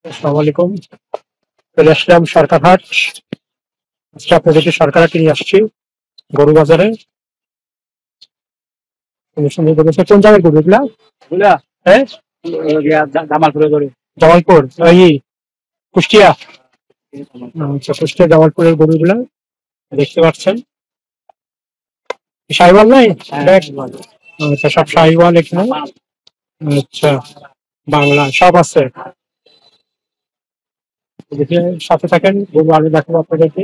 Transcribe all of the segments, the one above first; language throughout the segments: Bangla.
আসসালামু আলাইকুম। চলে আসলাম সরকারহাট। আজকে আপনাদেরকে সরকারহাটে নিয়ে আসছি গরু বাজারে। সুন্দর সুন্দর গরু আছে। কোন জায়গায় গরু এগুলা? হ্যাঁ, জামালপুরের গরু। জামালপুর এই কুষ্টিয়া। আচ্ছা, কুষ্টিয়া জামালপুরের গরুগুলা দেখতে পাচ্ছেন। সাহিওয়াল নাই? আচ্ছা, সব সাহিওয়াল এখানে। আচ্ছা, বাংলা সব আছে। দেখে সাথে থাকেন, গরু আরো দেখাবো আপনাদেরকে।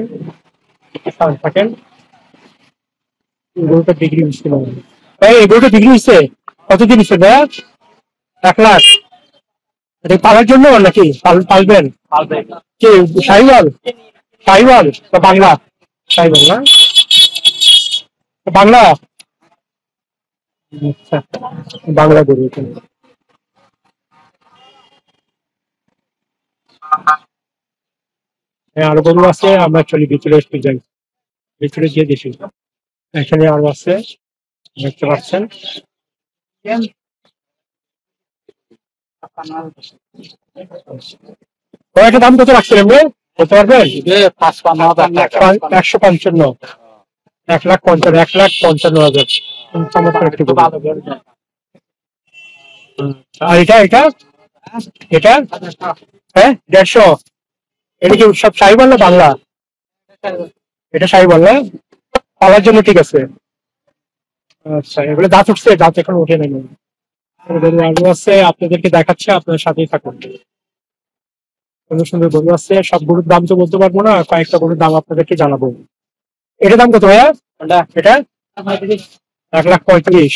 সাথে থাকেন। গরুটা বিক্রি হচ্ছিল। এই গরুটা বিক্রি হচ্ছে কত দিন হচ্ছে ভাইয়া? 1 লাখ। এটা পালার জন্য নাকি পালবেন? কি সাহিওয়াল? সাহিওয়াল তো বাংলা? সাহিওয়াল না, তো বাংলা। আচ্ছা, বাংলা গরু এখানে। হ্যাঁ, আরো গরু আছে, আমরা চলি ভিতরে একটু যাই, ভিতরে গিয়ে দেখি। এখানে আরো আছে, দেখতে পাচ্ছেন। কয়টা দাম কত রাখছিলেন রে, বলতে পারবেন? 155, 1,55,000, 1,55,000। চমৎকার একটি গরু। আর এটা এটা এটা হ্যাঁ, 150। এটা কি সব সাহিওয়াল না বাংলা? এটা সাহিওয়াল না, পালার জন্য ঠিক আছে। আচ্ছা, এগুলো দাঁত উঠছে? দাঁত এখন উঠে নেই। গরু আরো আছে, আপনাদেরকে দেখাচ্ছে, আপনার সাথেই থাকুন। সুন্দর সুন্দর গরু আছে, সব গরুর দাম তো বলতে পারবো না, কয়েকটা গরুর দাম আপনাদেরকে জানাবো। এটার দাম কত ভাইয়া? এটা 1,35,000।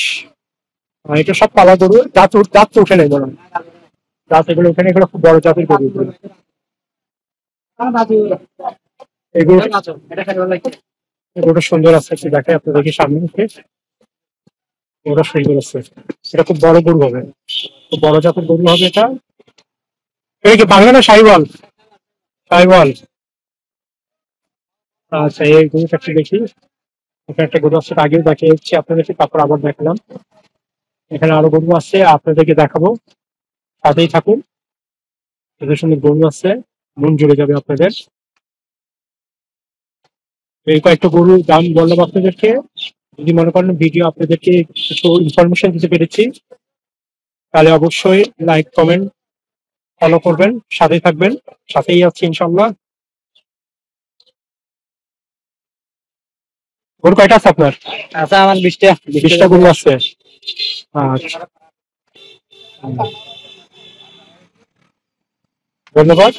আর এটা সব পালা গরু, দাঁত তো উঠে নেই বলুন। দাঁত এগুলো উঠে নেই, এগুলো খুব বড় জাতের গরু এগুলো। এগুলো এগুলো সুন্দর আছে, একটু দেখে আপনাদেরকে সামনে থেকে। ওরা সুন্দর আছে, এটা খুব বড় গরু হবে, খুব বড় জাতের গরু হবে এটা। এটা কি বাংলা না সাহিওয়াল? সাহিওয়াল। আচ্ছা, এই গরুটা একটু দেখি। এখানে একটা গরু আছে, আগেও দেখিয়েছি আপনাদেরকে, তারপর আবার দেখালাম। এখানে আরো গরু আছে, আপনাদেরকে দেখাবো, সাথেই থাকুন। সুন্দর সুন্দর গরু আছে, মন জুড়ে যাবে আপনাদের। এই কয়েকটা গরুর দাম বললাম আপনাদেরকে। যদি মনে করেন ভিডিও আপনাদেরকে কিছু ইনফরমেশন দিতে পেরেছি, তাহলে অবশ্যই লাইক কমেন্ট ফলো করবেন, সাথেই থাকবেন। সাথেই আছি ইনশাল্লাহ। গরু কয়টা আছে আপনার? আচ্ছা, আমার 20টা 20টা গরু আছে। আচ্ছা, ধন্যবাদ।